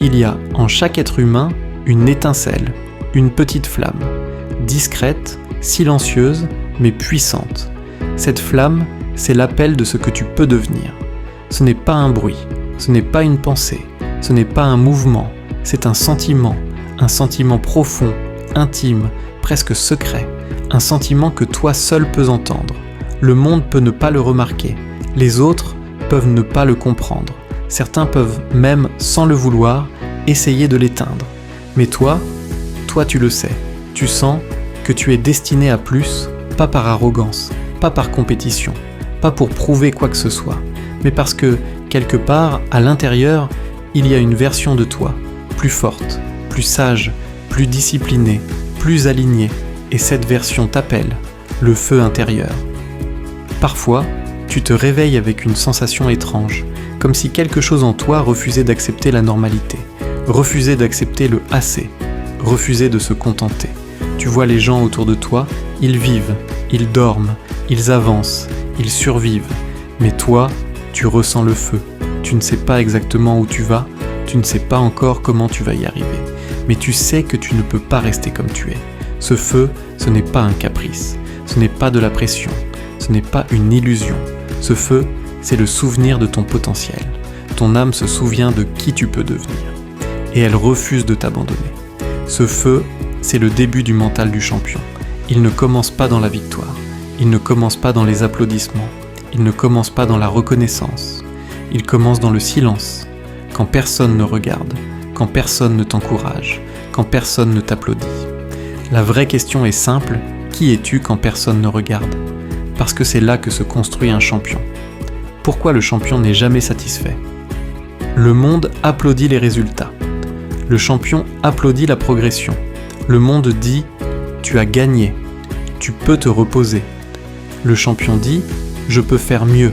Il y a en chaque être humain une étincelle, une petite flamme, discrète, silencieuse, mais puissante. Cette flamme, c'est l'appel de ce que tu peux devenir. Ce n'est pas un bruit, ce n'est pas une pensée, ce n'est pas un mouvement, c'est un sentiment profond, intime, presque secret, un sentiment que toi seul peux entendre. Le monde peut ne pas le remarquer, les autres peuvent ne pas le comprendre, certains peuvent même, sans le vouloir, essayer de l'éteindre. Mais toi tu le sais, tu sens que tu es destiné à plus, pas par arrogance, pas par compétition, pas pour prouver quoi que ce soit, mais parce que, quelque part, à l'intérieur, il y a une version de toi, plus forte, plus sage, plus disciplinée, plus alignée, et cette version t'appelle, le feu intérieur. Parfois, tu te réveilles avec une sensation étrange, comme si quelque chose en toi refusait d'accepter la normalité, refusait d'accepter le assez, refusait de se contenter. Tu vois les gens autour de toi, ils vivent, ils dorment, ils avancent, ils survivent. Mais toi, tu ressens le feu. Tu ne sais pas exactement où tu vas, tu ne sais pas encore comment tu vas y arriver. Mais tu sais que tu ne peux pas rester comme tu es. Ce feu, ce n'est pas un caprice, ce n'est pas de la pression, ce n'est pas une illusion. Ce feu, c'est le souvenir de ton potentiel. Ton âme se souvient de qui tu peux devenir. Et elle refuse de t'abandonner. Ce feu, c'est le début du mental du champion. Il ne commence pas dans la victoire, il ne commence pas dans les applaudissements, il ne commence pas dans la reconnaissance, il commence dans le silence, quand personne ne regarde, quand personne ne t'encourage, quand personne ne t'applaudit. La vraie question est simple, qui es-tu quand personne ne regarde ? Parce que c'est là que se construit un champion. Pourquoi le champion n'est jamais satisfait ? Le monde applaudit les résultats. Le champion applaudit la progression. Le monde dit « tu as gagné, tu peux te reposer ». Le champion dit « je peux faire mieux ».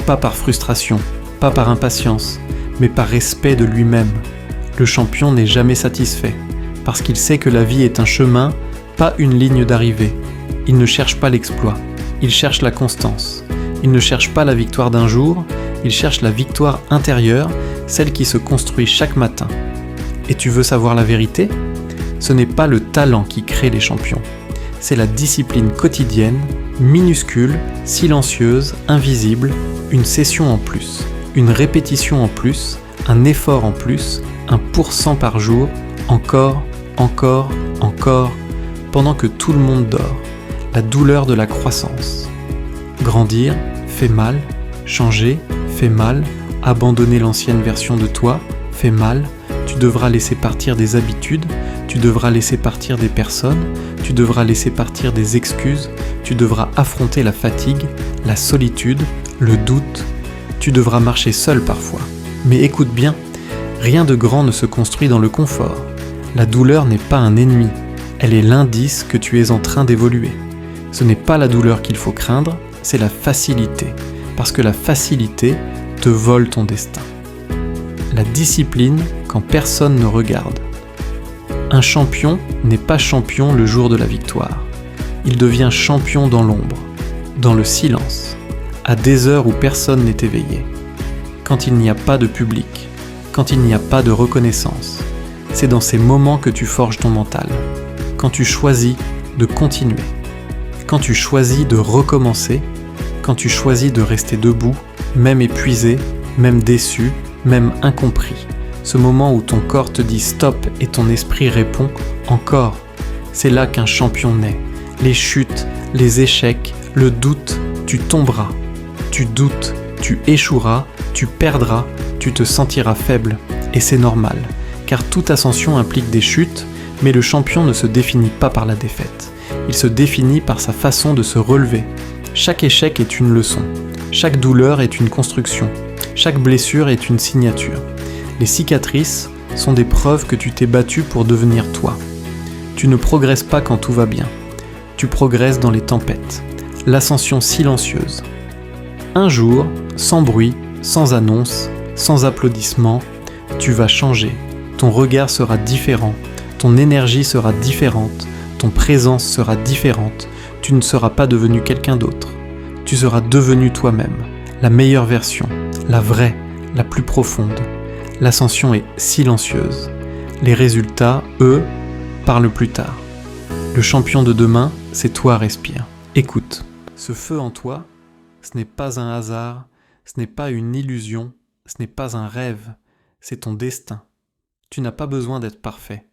Pas par frustration, pas par impatience, mais par respect de lui-même. Le champion n'est jamais satisfait, parce qu'il sait que la vie est un chemin, pas une ligne d'arrivée. Il ne cherche pas l'exploit, il cherche la constance. Il ne cherche pas la victoire d'un jour, il cherche la victoire intérieure, celle qui se construit chaque matin. Et tu veux savoir la vérité ? Ce n'est pas le talent qui crée les champions, c'est la discipline quotidienne, minuscule, silencieuse, invisible, une session en plus, une répétition en plus, un effort en plus, 1% par jour, encore, pendant que tout le monde dort, la douleur de la croissance. Grandir fait mal, changer fait mal, abandonner l'ancienne version de toi fait mal, tu devras laisser partir des habitudes, tu devras laisser partir des personnes, tu devras laisser partir des excuses, tu devras affronter la fatigue, la solitude, le doute, tu devras marcher seul parfois. Mais écoute bien, rien de grand ne se construit dans le confort. La douleur n'est pas un ennemi, elle est l'indice que tu es en train d'évoluer. Ce n'est pas la douleur qu'il faut craindre, c'est la facilité, parce que la facilité te vole ton destin. La discipline quand personne ne regarde. Un champion n'est pas champion le jour de la victoire. Il devient champion dans l'ombre, dans le silence, à des heures où personne n'est éveillé. Quand il n'y a pas de public, quand il n'y a pas de reconnaissance. C'est dans ces moments que tu forges ton mental. Quand tu choisis de continuer. Quand tu choisis de recommencer. Quand tu choisis de rester debout, même épuisé, même déçu, même incompris. Ce moment où ton corps te dit stop et ton esprit répond encore. C'est là qu'un champion naît. Les chutes, les échecs, le doute, tu tomberas. Tu doutes, tu échoueras, tu perdras, tu te sentiras faible. Et c'est normal, car toute ascension implique des chutes, mais le champion ne se définit pas par la défaite. Il se définit par sa façon de se relever. Chaque échec est une leçon. Chaque douleur est une construction. Chaque blessure est une signature. Les cicatrices sont des preuves que tu t'es battu pour devenir toi. Tu ne progresses pas quand tout va bien. Tu progresses dans les tempêtes. L'ascension silencieuse. Un jour, sans bruit, sans annonce, sans applaudissements, tu vas changer. Ton regard sera différent. Ton énergie sera différente. Ton présence sera différente. Tu ne seras pas devenu quelqu'un d'autre. Tu seras devenu toi-même. La meilleure version. La vraie. La plus profonde. L'ascension est silencieuse. Les résultats, eux, parlent plus tard. Le champion de demain, c'est toi, respire. Écoute, ce feu en toi, ce n'est pas un hasard, ce n'est pas une illusion, ce n'est pas un rêve, c'est ton destin. Tu n'as pas besoin d'être parfait,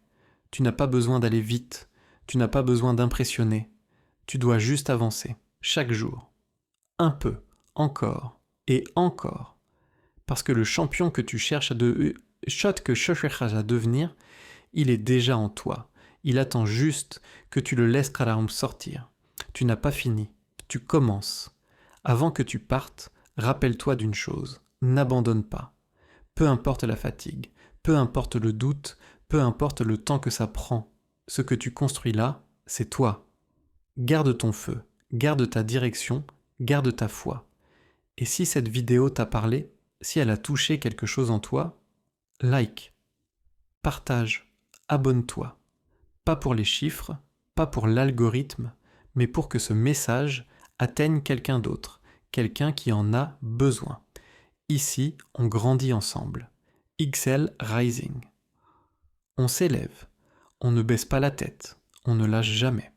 tu n'as pas besoin d'aller vite, tu n'as pas besoin d'impressionner, tu dois juste avancer, chaque jour. Un peu, encore, et encore. Parce que le champion que tu cherches à devenir, il est déjà en toi. Il attend juste que tu le laisses sortir. Tu n'as pas fini, tu commences. Avant que tu partes, rappelle-toi d'une chose, n'abandonne pas. Peu importe la fatigue, peu importe le doute, peu importe le temps que ça prend, ce que tu construis là, c'est toi. Garde ton feu, garde ta direction, garde ta foi. Et si cette vidéo t'a parlé, si elle a touché quelque chose en toi, like, partage, abonne-toi. Pas pour les chiffres, pas pour l'algorithme, mais pour que ce message atteigne quelqu'un d'autre, quelqu'un qui en a besoin. Ici, on grandit ensemble. XL Rising. On s'élève, on ne baisse pas la tête, on ne lâche jamais.